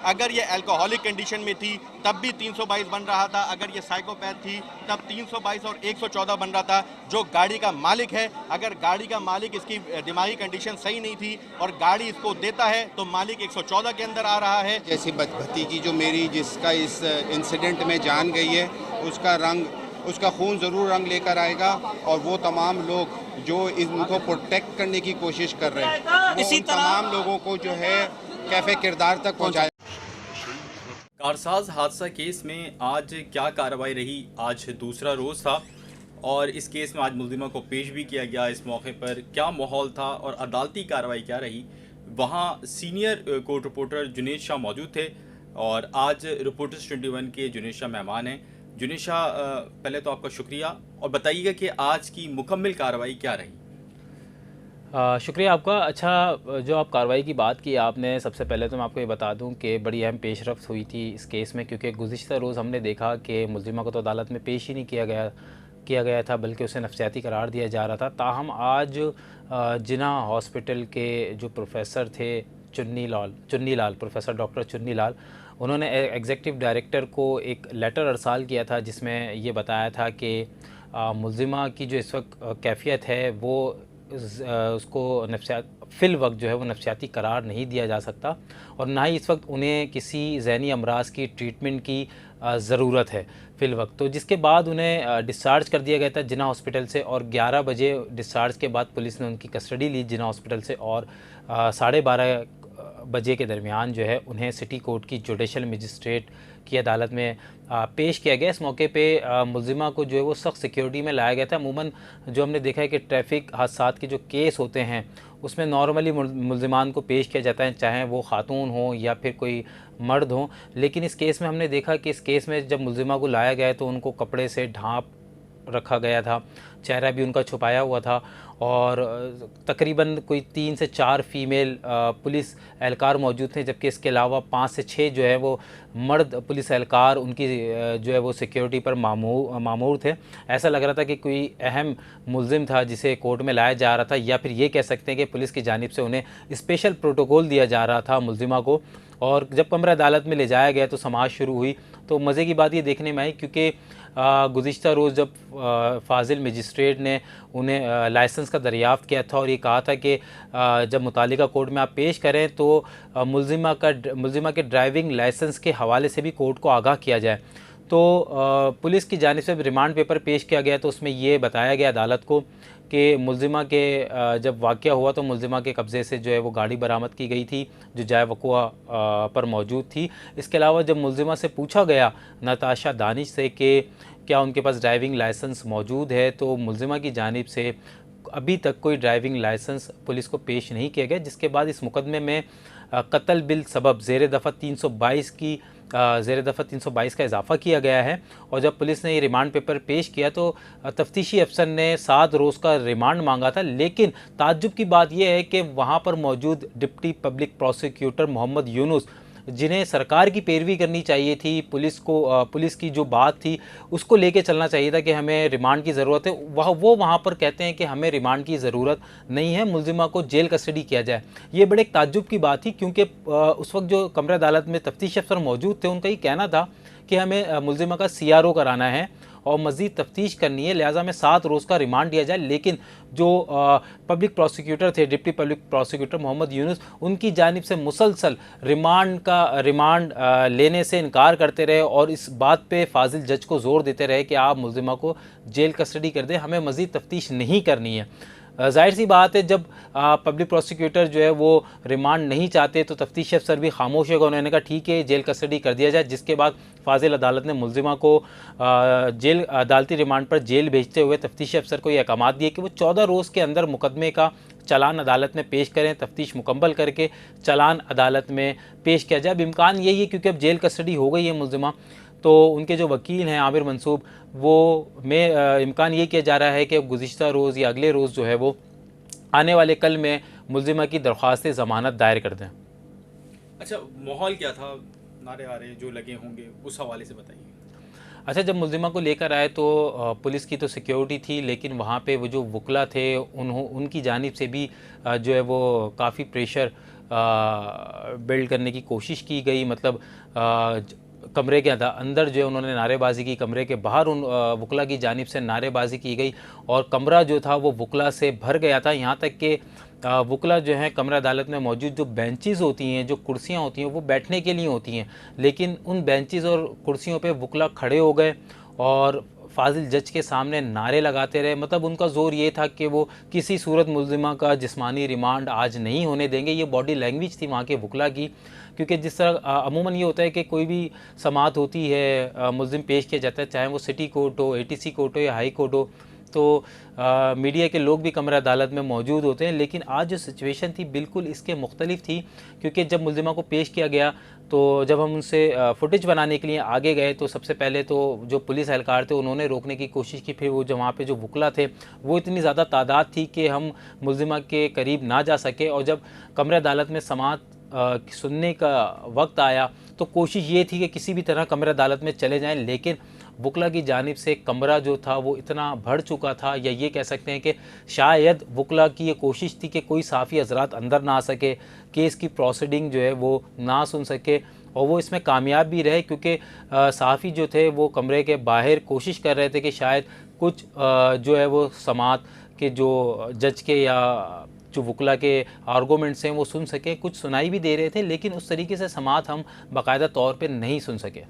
अगर ये alcoholic condition में थी तब भी 322 बन रहा था, अगर ये साइकोपैथ थी तब 322 और 114 बन रहा था। जो गाड़ी का मालिक है, अगर गाड़ी का मालिक इसकी दिमागी कंडीशन सही नहीं थी और गाड़ी इसको देता है तो मालिक 114 के अंदर आ रहा है। जैसी भतीजी जो मेरी जिसका इस इंसिडेंट में जान गई है, उसका खून ज़रूर रंग लेकर आएगा और वो तमाम लोग जो इनको प्रोटेक्ट करने की कोशिश कर रहे हैं वो उन तमाम लोगों को जो है कैफे किरदार तक पहुँचाए। कारसाज हादसा केस में आज क्या कार्रवाई रही? आज दूसरा रोज़ था और इस केस में आज मुल्जिमा को पेश भी किया गया। इस मौके पर क्या माहौल था और अदालती कार्रवाई क्या रही? वहाँ senior court reporter Junaid Shah मौजूद थे और आज रिपोर्टर्स 21 के जुनेद शाह मेहमान हैं। जुनेद शाह, पहले तो आपका शुक्रिया और बताइएगा कि आज की मुकम्मल कार्रवाई क्या रही? शुक्रिया आपका। अच्छा, जो आप कार्रवाई की बात की आपने, सबसे पहले तो मैं आपको ये बता दूं कि बड़ी अहम पेशरफ्त हुई थी इस केस में, क्योंकि गुज़िश्ता रोज़ हमने देखा कि मुल्जिमा को तो अदालत में पेश ही नहीं किया गया था, बल्कि उसे नफ्सियाती करार दिया जा रहा था। ताहम आज जिना हॉस्पिटल के जो प्रोफेसर थे चुन्नी लाल प्रोफेसर डॉक्टर चुन्नी लाल, उन्होंने एग्जीक्यूटिव डायरेक्टर को एक लेटर अरसाल किया था जिसमें ये बताया था कि मुल्जिमा की जो इस वक्त कैफियत है वो उसको फ़िल वक्त जो है वो नफ्सियाती करार नहीं दिया जा सकता और ना ही इस वक्त उन्हें किसी ज़हनी अमराज की ट्रीटमेंट की ज़रूरत है फ़िल वक्त। तो जिसके बाद उन्हें डिस्चार्ज कर दिया गया था जिना हॉस्पिटल से और 11 बजे डिस्चार्ज के बाद पुलिस ने उनकी कस्टडी ली जिना हॉस्पिटल से और 12:30 बजे के दरमियान जो है उन्हें सिटी कोर्ट की जुडिशल मजिस्ट्रेट की अदालत में पेश किया गया। इस मौके पे मुल्जिमा को जो है वो सख्त सिक्योरिटी में लाया गया था। अमूमन जो हमने देखा है कि ट्रैफिक हादसात के जो केस होते हैं उसमें नॉर्मली मुल्जिमान को पेश किया जाता है, चाहे वो खातून हो या फिर कोई मर्द हो, लेकिन इस केस में हमने देखा कि इस केस में जब मुल्जिमा को लाया गया तो उनको कपड़े से ढाँप रखा गया था, चेहरा भी उनका छुपाया हुआ था और तकरीबन कोई 3 से 4 फ़ीमेल पुलिस एहलकार मौजूद थे, जबकि इसके अलावा 5 से 6 जो है वो मर्द पुलिस एहलकार उनकी जो है वो सिक्योरिटी पर मामूर थे। ऐसा लग रहा था कि कोई अहम मुल्ज़िम था जिसे कोर्ट में लाया जा रहा था, या फिर ये कह सकते हैं कि पुलिस की जानिब से उन्हें स्पेशल प्रोटोकॉल दिया जा रहा था मुल्जिमा को। और जब कमरा अदालत में ले जाया गया तो समाअत शुरू हुई। तो मज़े की बात ये देखने में आई क्योंकि गुज़िश्ता रोज़ जब फाजिल मजिस्ट्रेट ने उन्हें लाइसेंस का दरियाफ़्त किया था और ये कहा था कि जब मुतालिका कोर्ट में आप पेश करें तो मुल्जिमा के ड्राइविंग लाइसेंस के हवाले से भी कोर्ट को आगाह किया जाए। तो पुलिस की जानिब से रिमांड पेपर पेश किया गया तो उसमें ये बताया गया अदालत को कि मुल्जिमा के जब वाक़या हुआ तो मुल्जिमा के कब्ज़े से जो है वो गाड़ी बरामद की गई थी जो जाए वक़ुआ पर मौजूद थी। इसके अलावा जब मुल्जिमा से पूछा गया नताशा दानिश से कि क्या उनके पास ड्राइविंग लाइसेंस मौजूद है, तो मुल्जिमा की जानिब से अभी तक कोई ड्राइविंग लाइसेंस पुलिस को पेश नहीं किया गया, जिसके बाद इस मुकदमे में कत्ल बिल सबब ज़ेर दफ़ा 322 का इजाफ़ा किया गया है। और जब पुलिस ने ये रिमांड पेपर पेश किया तो तफ्तीशी अफसर ने 7 रोज़ का रिमांड मांगा था, लेकिन ताज्जुब की बात यह है कि वहाँ पर मौजूद deputy public prosecutor Mohammad Yunus, जिन्हें सरकार की पैरवी करनी चाहिए थी, पुलिस की जो बात थी उसको लेके चलना चाहिए था कि हमें रिमांड की ज़रूरत है, वो वहाँ पर कहते हैं कि हमें रिमांड की ज़रूरत नहीं है, मुल्जिमा को जेल कस्टडी किया जाए। ये बड़े एक ताज्जुब की बात थी क्योंकि उस वक्त जो कमरा अदालत में तफ्तीश अफसर मौजूद थे उनका ये कहना था कि हमें मुल्जिमा का CRO कराना है और मज़ीद तफ्तीश करनी है, लिहाजा में 7 रोज़ का रिमांड दिया जाए। लेकिन जो पब्लिक प्रोसिक्यूटर थे, deputy public prosecutor Mohammad Yunus, उनकी जानिब से मुसलसल रिमांड लेने से इनकार करते रहे और इस बात पे फाजिल जज को ज़ोर देते रहे कि आप मुल्जिमा को जेल कस्टडी कर दें, हमें मज़ीद तफ्तीश नहीं करनी है। ज़ाहिर सी बात है जब पब्लिक प्रोसिक्यूटर जो है वो रिमांड नहीं चाहते तो तफ्तीश अफसर भी खामोश होगा। उन्होंने कहा ठीक है जेल कस्टडी कर दिया जाए, जिसके बाद फाजिल अदालत ने मुल्जिमा को जेल अदालती रिमांड पर जेल भेजते हुए तफ्तीश अफसर को ये अहकाम दिए कि वो 14 रोज़ के अंदर मुकदमे का चालान अदालत में पेश करें, तफ्तीश मुकम्मल करके चालान अदालत में पेश किया जाए। अब इम्कान यही है क्योंकि अब जेल कस्टडी हो गई है मुल्जिमा, तो उनके जो वकील हैं आमिर मंसूब, वो में इम्कान ये किया जा रहा है कि गुज़िश्ता रोज़ या अगले रोज़ जो है वो आने वाले कल में मुल्जिमा की दरख्वास्त ज़मानत दायर कर दें। अच्छा, माहौल क्या था? नारे आ रहे जो लगे होंगे, उस हवाले से बताइए। अच्छा, जब मुल्जिमा को लेकर आए तो पुलिस की तो सिक्योरिटी थी, लेकिन वहाँ पे वो जो वकला थे उनकी जानिब से भी जो है वो काफ़ी प्रेशर बिल्ड करने की कोशिश की गई, मतलब कमरे के अंदर जो है उन्होंने नारेबाजी की, कमरे के बाहर उन वकला की जानिब से नारेबाजी की गई और कमरा जो था वो वकला से भर गया था। यहाँ तक कि वकला जो है कमरा अदालत में मौजूद जो बेंचेस होती हैं, जो कुर्सियाँ होती हैं, वो बैठने के लिए होती हैं, लेकिन उन बेंचेस और कुर्सियों पे वकला खड़े हो गए और फाजिल जज के सामने नारे लगाते रहे। मतलब उनका ज़ोर ये था कि वो किसी सूरत मुल्ज़िमा का जिस्मानी रिमांड आज नहीं होने देंगे। ये बॉडी लैंग्वेज थी वहाँ के वकला की, क्योंकि जिस तरह अमूमन ये होता है कि कोई भी समाअत होती है, मुल्ज़िम पेश किया जाता है, चाहे वो सिटी कोर्ट हो, ATC कोर्ट हो या हाई कोर्ट हो, तो मीडिया के लोग भी कमरा अदालत में मौजूद होते हैं। लेकिन आज जो सिचुएशन थी बिल्कुल इसके मुख्तलिफ थी, क्योंकि जब मुल्ज़िमा को पेश किया गया तो जब हम उनसे फुटेज बनाने के लिए आगे गए तो सबसे पहले तो जो पुलिस एहलकार थे उन्होंने रोकने की कोशिश की। फिर वो जो वहाँ पे जो वकला थे वो इतनी ज़्यादा तादाद थी कि हम मुल्ज़िमा के करीब ना जा सके। और जब कमरा अदालत में समाअत सुनने का वक्त आया तो कोशिश ये थी कि किसी भी तरह कमरा अदालत में चले जाएं, लेकिन वकला की जानिब से कमरा जो था वो इतना भर चुका था, या ये कह सकते हैं कि शायद वकला की ये कोशिश थी कि कोई साफ़ी हज़रात अंदर ना आ सके, केस की प्रोसीडिंग जो है वो ना सुन सके, और वो इसमें कामयाब भी रहे, क्योंकि सहाफ़ी जो थे वो कमरे के बाहर कोशिश कर रहे थे कि शायद कुछ जो है वो समाअत के जो जज के या जो वकला के आर्गूमेंट्स हैं वो सुन सके। कुछ सुनाई भी दे रहे थे, लेकिन उस तरीके से समाअत हम बाकायदा तौर पे नहीं सुन सके।